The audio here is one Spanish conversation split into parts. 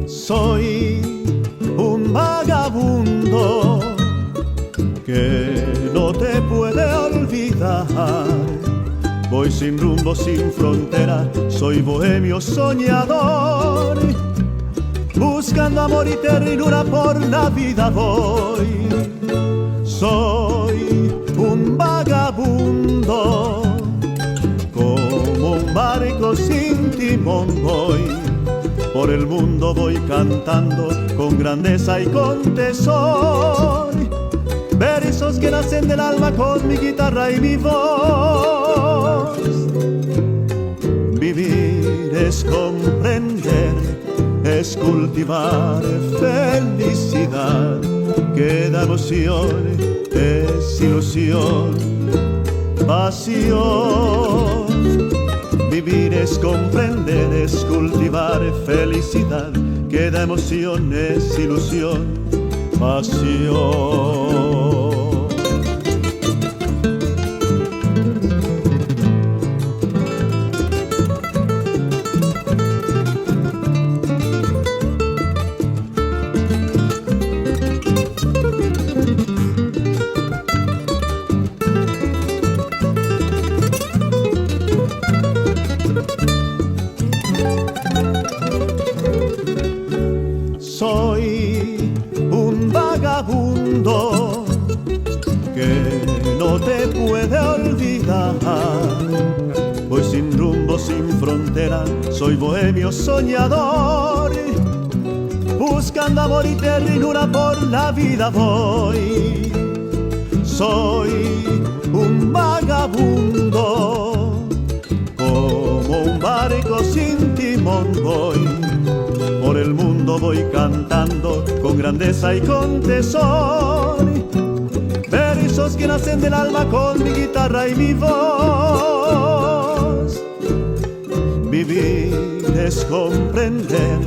Soy un vagabundo que no te puede olvidar. Voy sin rumbo, sin frontera, soy bohemio soñador. Buscando amor y ternura por la vida voy. Soy un vagabundo, como un barco sin timón voy. Por el mundo voy cantando con grandeza y con tesón, versos que nacen del alma con mi guitarra y mi voz. Vivir es comprender, es cultivar felicidad, que da emoción, es ilusión, pasión. Vivir es comprender, es cultivar felicidad, que da emoción, es ilusión, pasión. Soy un vagabundo que no te puede olvidar. Voy sin rumbo, sin frontera, soy bohemio soñador. Buscando amor y ternura por la vida voy. Soy un vagabundo, como un barco sin timón voy. Por el mundo voy cantando con grandeza y con tesón, versos que nacen del alma con mi guitarra y mi voz. Vivir es comprender,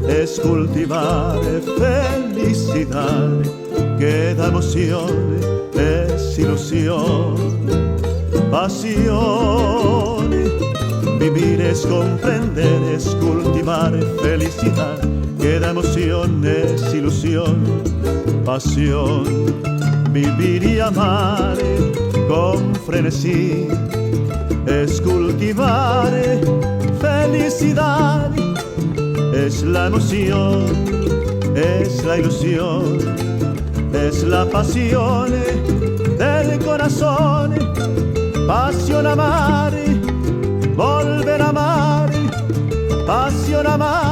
es cultivar felicidad, que da emoción, es ilusión, pasión. Vivir es comprender, es cultivar felicidad, que da emoción, es ilusión, pasión. Vivir y amar con frenesí es cultivar felicidad, es la emoción, es la ilusión, es la pasión del corazón. Pasión amar, volver a amar, pasión amar.